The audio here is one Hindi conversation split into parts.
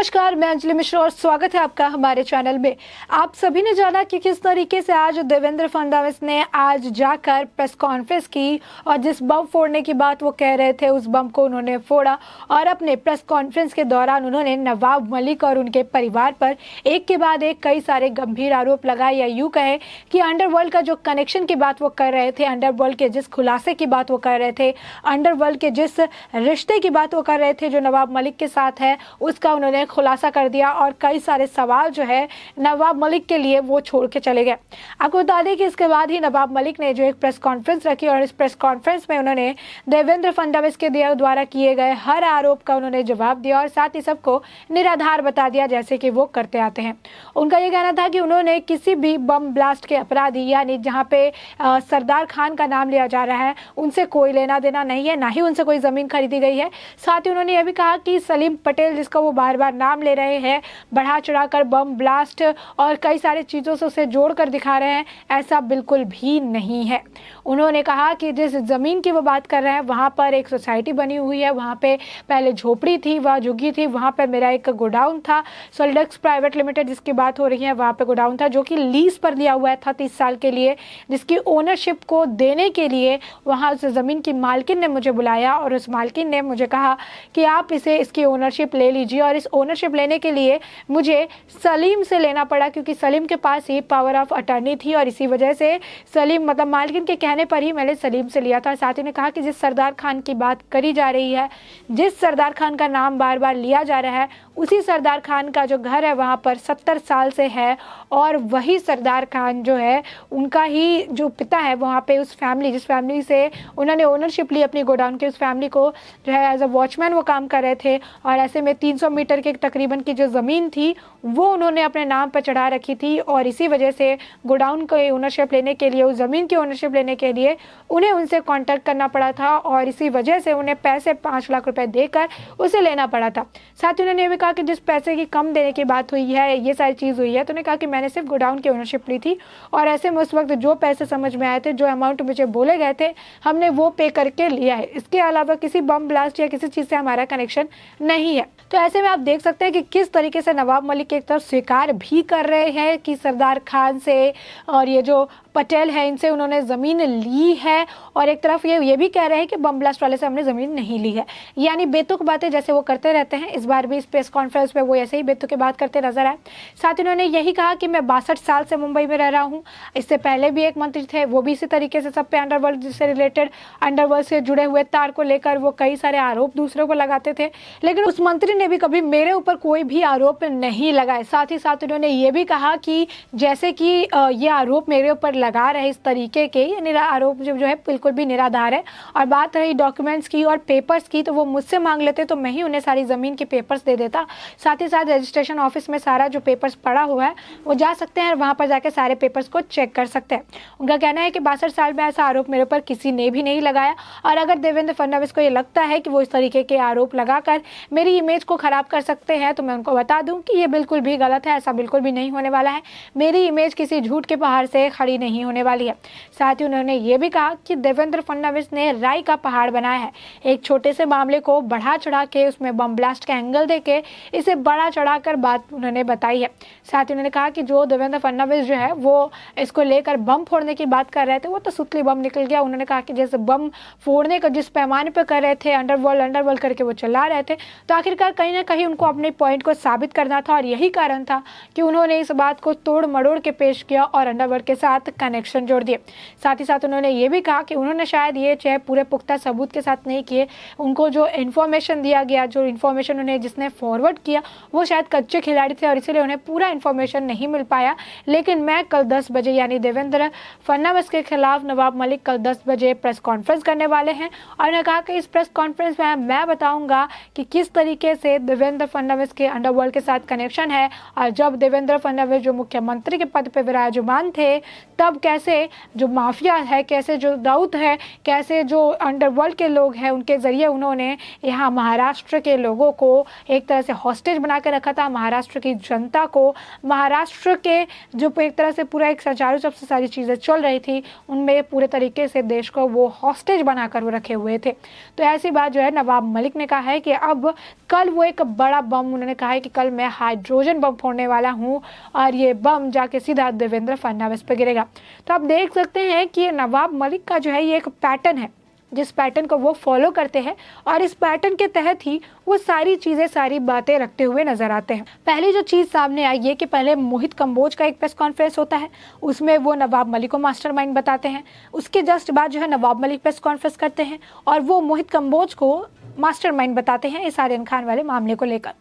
नमस्कार, मैं अंजलि मिश्रा और स्वागत है आपका हमारे चैनल में। आप सभी ने जाना कि किस तरीके से आज देवेंद्र फडणवीस ने आज जाकर प्रेस कॉन्फ्रेंस की और जिस बम फोड़ने की बात वो कह रहे थे उस बम को उन्होंने फोड़ा और अपने प्रेस कॉन्फ्रेंस के दौरान उन्होंने नवाब मलिक और उनके परिवार पर एक के बाद एक कई सारे गंभीर आरोप लगाए, या यूँ कहे कि अंडरवर्ल्ड का जो कनेक्शन की बात वो कर रहे थे, अंडरवर्ल्ड के जिस खुलासे की बात वो कर रहे थे, अंडरवर्ल्ड के जिस रिश्ते की बात वो कर रहे थे जो नवाब मलिक के साथ है, उसका उन्होंने खुलासा कर दिया और कई सारे सवाल जो है नवाब मलिक के लिए वो छोड़ के चले गए। आपको बता दें कि इसके बाद ही नवाब मलिक ने जो एक प्रेस कॉन्फ्रेंस रखी और इस प्रेस कॉन्फ्रेंस में उन्होंने देवेंद्र फडणवीस के द्वारा किए गए हर आरोप का उन्होंने जवाब दिया और साथ ही सबको निराधार बता दिया, जैसे कि वो करते आते हैं। उनका ये कहना था कि उन्होंने किसी भी बम ब्लास्ट के अपराधी यानी जहाँ पे सरदार खान का नाम लिया जा रहा है उनसे कोई लेना देना नहीं है, ना ही उनसे कोई ज़मीन खरीदी गई है। साथ ही उन्होंने यह भी कहा कि सलीम पटेल, जिसका वो बार बार नाम ले रहे हैं, बढ़ा चढ़ाकर बम ब्लास्ट और कई सारे चीज़ों से उसे जोड़कर दिखा रहे हैं, ऐसा बिल्कुल भी नहीं है। उन्होंने कहा कि जिस ज़मीन की वो बात कर रहे हैं वहाँ पर एक सोसाइटी बनी हुई है, वहाँ पे पहले झोपड़ी थी, वह झुग्गी थी, वहाँ पर मेरा एक गोडाउन था, सोलिडक्स प्राइवेट लिमिटेड जिसकी बात हो रही है, वहाँ पे गोडाउन था जो कि लीज पर लिया हुआ था 30 साल के लिए, जिसकी ओनरशिप को देने के लिए वहाँ उस ज़मीन की मालकिन ने मुझे बुलाया और उस मालकिन ने मुझे कहा कि आप इसकी ओनरशिप ले लीजिए। और इस ओनरशिप लेने के लिए मुझे सलीम से लेना पड़ा क्योंकि सलीम के पास ही पावर ऑफ अटर्नी थी और इसी वजह से सलीम मतलब मालकिन के कहने पर ही मैंने सलीम से लिया था। साथ ही ने कहा कि जिस सरदार खान की बात करी जा रही है, जिस सरदार खान का नाम बार बार लिया जा रहा है, उसी सरदार खान का जो घर है वहाँ पर 70 साल से है और वही सरदार खान जो है उनका ही जो पिता है वहाँ पे उस फैमिली जिस फैमिली से उन्होंने ओनरशिप ली अपनी गोडाउन की, उस फैमिली को जो है एज अ वॉचमैन वो काम कर रहे थे और ऐसे में 300 मीटर के तकरीबन की जो ज़मीन थी वो उन्होंने अपने नाम पर चढ़ा रखी थी और इसी वजह से गोडाउन को ओनरशिप लेने के लिए, उस ज़मीन की ओनरशिप लेने के लिए उन्हें उनसे कॉन्टैक्ट करना पड़ा था और इसी वजह से उन्हें पैसे 5 लाख रुपए देकर उसे लेना पड़ा था। साथ ही उन्होंने ये भी कहा कि जिस पैसे की कम देने की बात हुई है, ये सारी चीज़ हुई है, तो उन्होंने कहा कि मैंने सिर्फ गोडाउन की ओनरशिप ली थी और ऐसे में उस वक्त जो पैसे समझ में आए थे, जो अमाउंट मुझे बोले गए थे, हमने वो पे करके लिया है। इसके अलावा किसी बम ब्लास्ट या किसी चीज़ से हमारा कनेक्शन नहीं है। तो ऐसे में आप देख सकते हैं कि किस तरीके से नवाब मलिक एक तरफ स्वीकार भी कर रहे हैं कि सरदार खान से और ये जो पटेल है इनसे उन्होंने ज़मीन ली है और एक तरफ ये भी कह रहे हैं कि बम ब्लास्ट वाले से हमने ज़मीन नहीं ली है। यानी बेतुक बातें जैसे वो करते रहते हैं, इस बार भी इस प्रेस कॉन्फ्रेंस में वो ऐसे ही बेतुक की बात करते नजर आए। साथ ही उन्होंने यही कहा कि मैं 62 साल से मुंबई में रह रहा हूँ, इससे पहले भी एक मंत्री थे, वो भी इसी तरीके से सब पे अंडरवर्ल्ड से रिलेटेड, अंडरवर्ल्ड से जुड़े हुए तार को लेकर वो कई सारे आरोप दूसरों को लगाते थे, लेकिन उस मंत्री ने भी कभी मेरे ऊपर कोई भी आरोप नहीं लगाए। साथ ही साथ उन्होंने ये भी कहा कि जैसे कि ये आरोप मेरे ऊपर लगा रहे इस तरीके के, ये आरोप जो है बिल्कुल भी निराधार है। और बात रही डॉक्यूमेंट्स की और पेपर्स की, तो वो मुझसे मांग लेते तो मैं ही उन्हें सारी ज़मीन के पेपर्स दे देता। साथ ही साथ रजिस्ट्रेशन ऑफिस में सारा जो पेपर्स पड़ा हुआ है वो जा सकते हैं, वहाँ पर जाके सारे पेपर्स को चेक कर सकते हैं। उनका कहना है कि 62 साल में ऐसा आरोप मेरे ऊपर किसी ने भी नहीं लगाया और अगर देवेंद्र फडणवीस को ये लगता है कि वो इस तरीके के आरोप लगाकर मेरी इमेज को ख़राब कर सकते हैं तो मैं उनको बता दूं कि ये बिल्कुल भी गलत है, ऐसा बिल्कुल भी नहीं होने वाला है। मेरी इमेज किसी झूठ के पहाड़ से खड़ी नहीं होने वाली है। साथ ही उन्होंने ये भी कहा कि देवेंद्र फडणवीस ने राय का पहाड़ बनाया है, एक छोटे से मामले को बढ़ा चढ़ा के उसमें बम ब्लास्ट का एंगल देके इसे बढ़ा चढ़ाकर बात उन्होंने बताई है। साथ ही उन्होंने कहा कि जो देवेंद्र फडणवीस जो है वो इसको लेकर बम फोड़ने की बात कर रहे थे वो तो सुतली बम निकल गया। उन्होंने कहा कि जैसे बम फोड़ने का जिस पैमाने पर कर रहे थे, अंडरवर्ल्ड करके वो चला रहे थे, तो आखिरकार कहीं ना कहीं उनको अपने पॉइंट को साबित करना था और यही कारण था कि उन्होंने इस बात को तोड़ मड़ोड़ के पेश किया और अंडरवर्ल्ड के साथ कनेक्शन जोड़ दिए। साथ ही साथ उन्होंने ये भी कहा कि उन्होंने शायद ये चाहे पूरे पुख्ता सबूत के साथ नहीं किए, उनको जो इन्फॉर्मेशन दिया गया, जो इन्फॉर्मेशन उन्हें जिसने फॉरवर्ड किया वो शायद कच्चे खिलाड़ी थे और इसलिए उन्हें पूरा इन्फॉर्मेशन नहीं मिल पाया। लेकिन मैं कल 10 बजे यानी देवेंद्र फडणवीस के खिलाफ नवाब मलिक कल 10 बजे प्रेस कॉन्फ्रेंस करने वाले हैं और उन्होंने कहा कि इस प्रेस कॉन्फ्रेंस में मैं बताऊंगा कि किस तरीके से देवेंद्र फडणवीस के अंडरवर्ल्ड के साथ कनेक्शन है और जब देवेंद्र फडणवीस जो मुख्यमंत्री के पद पर विराजमान थे तब कैसे जो माफिया है, कैसे जो दाऊद है, कैसे जो अंडरवर्ल्ड के लोग हैं उनके ज़रिए उन्होंने यहाँ महाराष्ट्र के लोगों को एक तरह से हॉस्टेज बना के रखा था, महाराष्ट्र की जनता को, महाराष्ट्र के जो एक तरह से पूरा एक सुचारू रूप से सारी चीज़ें चल रही थी उनमें पूरे तरीके से देश को वो हॉस्टेज बनाकर वो रखे हुए थे। तो ऐसी बात जो है नवाब मलिक ने कहा है कि अब कल वो एक बड़ा बम उन्होंने कहा है कि कल मैं हाइड्रोजन बम फोड़ने वाला हूं और ये बम जाके सीधा देवेंद्र फडणवीस पे गिरेगा। तो आप देख सकते हैं कि नवाब मलिक का जो है ये एक पैटर्न है, जिस पैटर्न को वो फॉलो करते हैं और इस पैटर्न के तहत ही वो सारी चीज़ें, सारी बातें रखते हुए नजर आते हैं। पहली जो चीज़ सामने आई है कि पहले मोहित कंबोज का एक प्रेस कॉन्फ्रेंस होता है, उसमें वो नवाब मलिक को मास्टरमाइंड बताते हैं। उसके जस्ट बाद जो है नवाब मलिक प्रेस कॉन्फ्रेंस करते हैं और वो मोहित कंबोज को मास्टरमाइंड बताते हैं इस आर्यन खान वाले मामले को लेकर।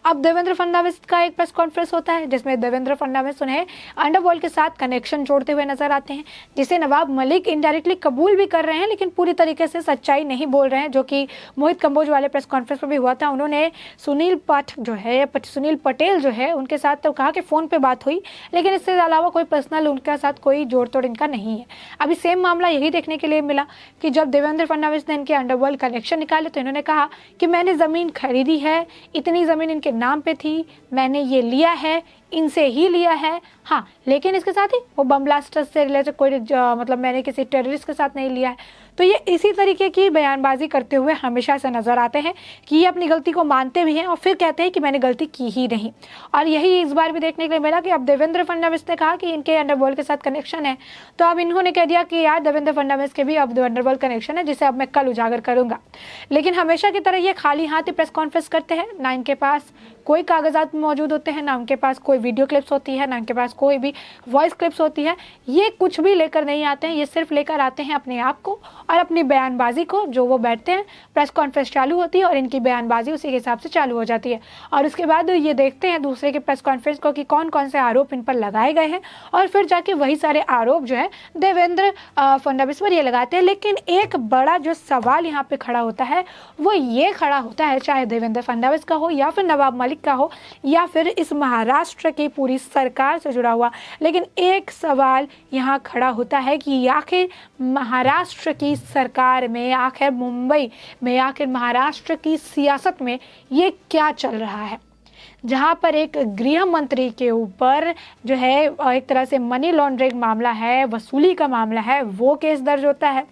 अब देवेंद्र फडणवीस का एक प्रेस कॉन्फ्रेंस होता है जिसमें देवेंद्र फडणवीस उन्हें अंडरवर्ल्ड के साथ कनेक्शन जोड़ते हुए नजर आते हैं, जिसे नवाब मलिक इनडायरेक्टली कबूल भी कर रहे हैं लेकिन पूरी तरीके से सच्चाई नहीं बोल रहे हैं, जो कि मोहित कंबोज वाले प्रेस कॉन्फ्रेंस में भी हुआ था। उन्होंने सुनील पटेल जो है उनके साथ तो कहा कि फ़ोन पे बात हुई, लेकिन इससे अलावा कोई पर्सनल उनके साथ कोई जोड़ तोड़ इनका नहीं है। अभी सेम मामला यही देखने के लिए मिला कि जब देवेंद्र फडणवीस ने इनके अंडरवर्ल्ड कनेक्शन निकाले तो इन्होंने कहा कि मैंने ज़मीन खरीदी है, इतनी ज़मीन इनके नाम पे थी, मैंने ये लिया है, इनसे ही लिया है। हाँ, लेकिन इसके साथ ही वो बम ब्लास्टर से रिलेटेड कोई मतलब मैंने किसी टेररिस्ट के साथ नहीं लिया है। तो ये इसी तरीके की बयानबाजी करते हुए हमेशा से नज़र आते हैं कि ये अपनी गलती को मानते भी हैं और फिर कहते हैं कि मैंने गलती की ही नहीं। और यही इस बार भी देखने के लिए मिला कि अब देवेंद्र फडणवीस ने कहा कि इनके अंडरवर्ल्ड के साथ कनेक्शन है, तो अब इन्होंने कह दिया कि यार देवेंद्र फडणवीस के भी अब अंडरवर्ल्ड कनेक्शन है, जिसे अब मैं कल उजागर करूंगा। लेकिन हमेशा की तरह ये खाली हाथ ही प्रेस कॉन्फ्रेंस करते हैं, ना इनके पास कोई कागजात मौजूद होते हैं, ना उनके पास कोई वीडियो क्लिप्स होती है, ना उनके पास कोई भी वॉइस क्लिप्स होती है। ये कुछ भी लेकर नहीं आते हैं, ये सिर्फ लेकर आते हैं अपने आप को और अपनी बयानबाजी को। जो वो बैठते हैं, प्रेस कॉन्फ्रेंस चालू होती है और इनकी बयानबाजी उसी के हिसाब से चालू हो जाती है और उसके बाद ये देखते हैं दूसरे के प्रेस कॉन्फ्रेंस को कि कौन कौन से आरोप इन पर लगाए गए हैं और फिर जाके वही सारे आरोप जो है देवेंद्र फडणवीस पर ये लगाते हैं। लेकिन एक बड़ा जो सवाल यहाँ पे खड़ा होता है वो ये खड़ा होता है, चाहे देवेंद्र फडणवीस का हो या फिर नवाब मलिक का हो या फिर इस महाराष्ट्र की पूरी सरकार से जुड़ा हुआ, लेकिन एक सवाल यहाँ खड़ा होता है कि आखिर महाराष्ट्र की सरकार में, आखिर मुंबई में, आखिर महाराष्ट्र की सियासत में ये क्या चल रहा है, जहाँ पर एक गृह मंत्री के ऊपर जो है एक तरह से मनी लॉन्ड्रिंग मामला है, वसूली का मामला है, वो केस दर्ज होता है।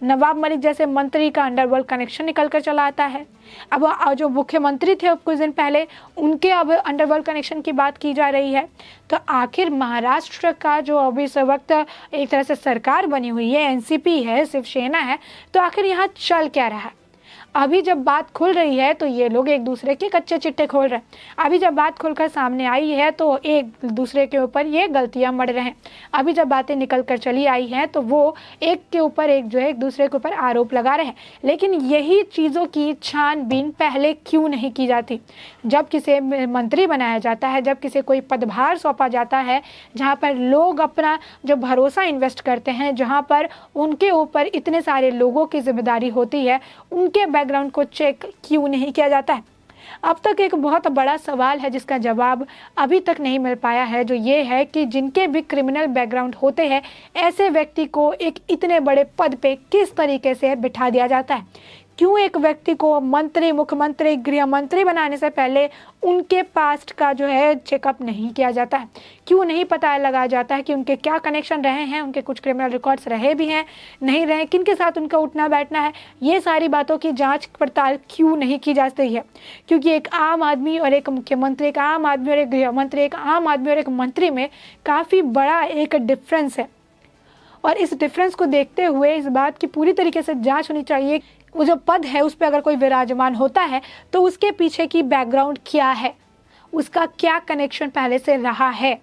नवाब मलिक जैसे मंत्री का अंडरवर्ल्ड कनेक्शन निकल कर चला आता है। अब जो मुख्यमंत्री थे कुछ दिन पहले, उनके अब अंडरवर्ल्ड कनेक्शन की बात की जा रही है। तो आखिर महाराष्ट्र का जो अभी इस वक्त एक तरह से सरकार बनी हुई है, एनसीपी है, शिवसेना है, तो आखिर यहाँ चल क्या रहा है। अभी जब बात खुल रही है तो ये लोग एक दूसरे के कच्चे चिट्टे खोल रहे हैं। अभी जब बात खुलकर सामने आई है तो एक दूसरे के ऊपर ये गलतियां मढ़ रहे हैं। अभी जब बातें निकल कर चली आई हैं तो वो एक के ऊपर एक जो है एक दूसरे के ऊपर आरोप लगा रहे हैं। लेकिन यही चीज़ों की छानबीन पहले क्यों नहीं की जाती? जब किसी मंत्री बनाया जाता है, जब किसी कोई पदभार सौंपा जाता है, जहाँ पर लोग अपना जो भरोसा इन्वेस्ट करते हैं, जहाँ पर उनके ऊपर इतने सारे लोगों की जिम्मेदारी होती है, उनके बैकग्राउंड को चेक क्यों नहीं किया जाता है? अब तक एक बहुत बड़ा सवाल है जिसका जवाब अभी तक नहीं मिल पाया है, जो ये है कि जिनके भी क्रिमिनल बैकग्राउंड होते हैं, ऐसे व्यक्ति को एक इतने बड़े पद पे किस तरीके से बिठा दिया जाता है? क्यों एक व्यक्ति को मंत्री, मुख्यमंत्री, गृह मंत्री बनाने से पहले उनके पास्ट का जो है चेकअप नहीं किया जाता है? क्यों नहीं पता लगाया जाता है कि उनके क्या कनेक्शन रहे हैं, उनके कुछ क्रिमिनल रिकॉर्ड्स रहे भी हैं, नहीं रहे, किन के साथ उनका उठना बैठना है? ये सारी बातों की जांच पड़ताल क्यों नहीं की जाती है? क्योंकि एक आम आदमी और एक मुख्यमंत्री, एक आम आदमी और एक गृह मंत्री, एक आम आदमी और एक मंत्री में काफ़ी बड़ा एक डिफरेंस है और इस डिफरेंस को देखते हुए इस बात की पूरी तरीके से जाँच होनी चाहिए। वो जो पद है उस पर अगर कोई विराजमान होता है तो उसके पीछे की बैकग्राउंड क्या है, उसका क्या कनेक्शन पहले से रहा है,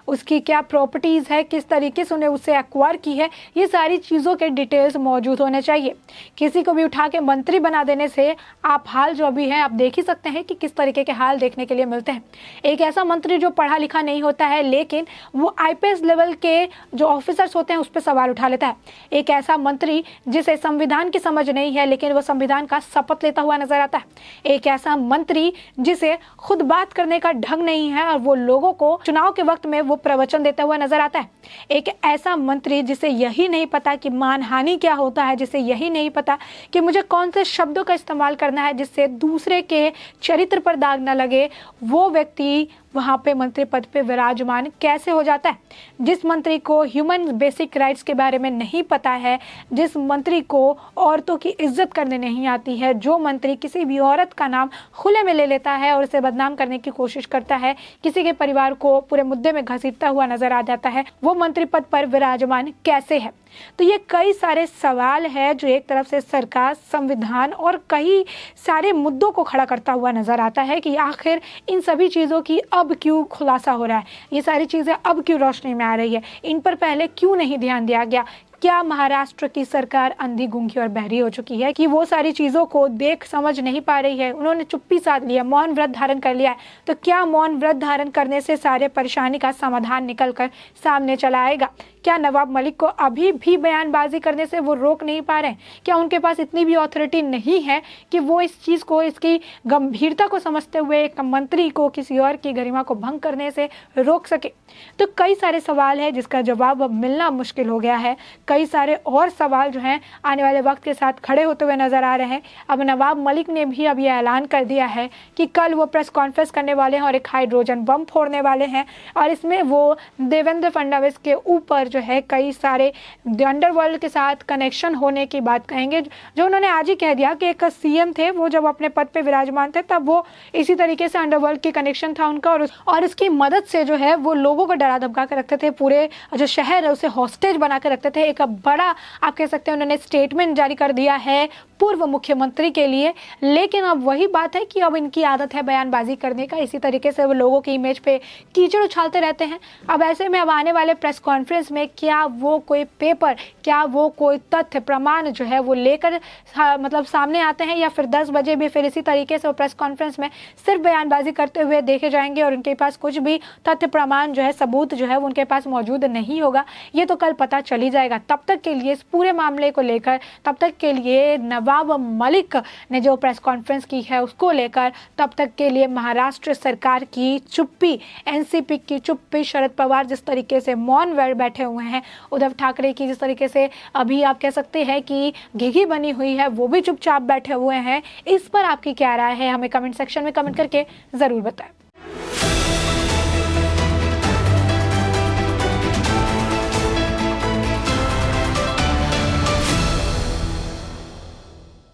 उसकी क्या प्रॉपर्टीज़ है, किस तरीके से उन्हें उससे एक्वायर की है, ये सारी चीज़ों के डिटेल्स मौजूद होने चाहिए। किसी को भी उठा के मंत्री बना देने से आप हाल जो भी हैं आप देख ही सकते हैं कि किस तरीके के हाल देखने के लिए मिलते हैं। एक ऐसा मंत्री जो पढ़ा लिखा नहीं होता है लेकिन वो आईपीएस लेवल के जो ऑफिसर्स होते हैं उस पर सवाल उठा लेता है। एक ऐसा मंत्री जिसे संविधान की समझ नहीं है लेकिन वो संविधान का शपथ लेता हुआ नजर आता है। एक ऐसा मंत्री जिसे खुद बात करने का ढंग नहीं है और वो लोगों को चुनाव के वक्त में वो प्रवचन देता हुआ नजर आता है। एक ऐसा मंत्री जिसे यही नहीं पता कि मानहानि क्या होता है, जिसे यही नहीं पता कि मुझे कौन से शब्दों का इस्तेमाल करना है जिससे दूसरे के चरित्र पर दाग न लगे, वो व्यक्ति वहाँ पे मंत्री पद पे विराजमान कैसे हो जाता है। जिस मंत्री को ह्यूमन बेसिक राइट्स के बारे में नहीं पता है, जिस मंत्री को औरतों की इज्जत करने नहीं आती है, जो मंत्री किसी भी औरत का नाम खुले में ले लेता है और उसे बदनाम करने की कोशिश करता है, किसी के परिवार को पूरे मुद्दे में घसीटता हुआ नजर आ जाता है, वो मंत्री पद पर विराजमान कैसे है। तो ये कई सारे सवाल है जो एक तरफ से सरकार, संविधान और कई सारे मुद्दों को खड़ा करता हुआ नजर आता है कि आखिर इन सभी चीज़ों की अब क्यों खुलासा हो रहा है, ये सारी चीज़ें अब क्यों रोशनी में आ रही है, इन पर पहले क्यों नहीं ध्यान दिया गया। क्या महाराष्ट्र की सरकार अंधी, गूंगी और बहरी हो चुकी है कि वो सारी चीज़ों को देख समझ नहीं पा रही है, उन्होंने चुप्पी साध लिया, मौन व्रत धारण कर लिया है। तो क्या मौन व्रत धारण करने से सारे परेशानी का समाधान निकल कर सामने चला आएगा। क्या नवाब मलिक को अभी भी बयानबाजी करने से वो रोक नहीं पा रहे हैं। क्या उनके पास इतनी भी अथॉरिटी नहीं है कि वो इस चीज़ को, इसकी गंभीरता को समझते हुए एक मंत्री को किसी और की गरिमा को भंग करने से रोक सके। तो कई सारे सवाल है जिसका जवाब अब मिलना मुश्किल हो गया है। कई सारे और सवाल जो हैं आने वाले वक्त के साथ खड़े होते हुए नजर आ रहे हैं। अब नवाब मलिक ने भी अब ये ऐलान कर दिया है कि कल वो प्रेस कॉन्फ्रेंस करने वाले हैं और एक हाइड्रोजन बम फोड़ने वाले हैं, और इसमें वो देवेंद्र फडणवीस के ऊपर जो है कई सारे अंडरवर्ल्ड के साथ कनेक्शन होने की बात कहेंगे, जो उन्होंने आज ही कह दिया कि एक सीएम थे, वो जब अपने पद पे विराजमान थे तब वो इसी तरीके से अंडरवर्ल्ड की कनेक्शन था उनका, और उसकी मदद से जो है वो लोगों को डरा धमका कर रखते थे, पूरे जो शहर है उसे हॉस्टेज बना कर रखते थे। एक बड़ा आप कह सकते हैं उन्होंने स्टेटमेंट जारी कर दिया है पूर्व मुख्यमंत्री के लिए। लेकिन अब वही बात है कि अब इनकी आदत है बयानबाजी करने का, इसी तरीके से वो लोगों की इमेज पे कीचड़ उछालते रहते हैं। अब ऐसे में अब आने वाले प्रेस कॉन्फ्रेंस में क्या वो कोई पेपर, क्या वो कोई तथ्य प्रमाण जो है वो लेकर मतलब सामने आते हैं, या फिर 10 बजे भी फिर इसी तरीके से वो प्रेस कॉन्फ्रेंस में सिर्फ बयानबाजी करते हुए देखे जाएंगे और उनके पास कुछ भी तथ्य प्रमाण जो है, सबूत जो है वो उनके पास मौजूद नहीं होगा। ये तो कल पता चल ही जाएगा। तब तक के लिए इस पूरे मामले को लेकर, तब तक के लिए नवाब मलिक ने जो प्रेस कॉन्फ्रेंस की है उसको लेकर, तब तक के लिए महाराष्ट्र सरकार की चुप्पी, एनसीपी की चुप्पी, शरद पवार जिस तरीके से मौन बैठे हुए हैं, उद्धव ठाकरे की जिस तरीके से अभी आप कह सकते हैं कि घिघी बनी हुई है, वो भी चुपचाप बैठे हुए हैं। इस पर आपकी क्या राय है, हमें कमेंट सेक्शन में कमेंट करके ज़रूर बताएं।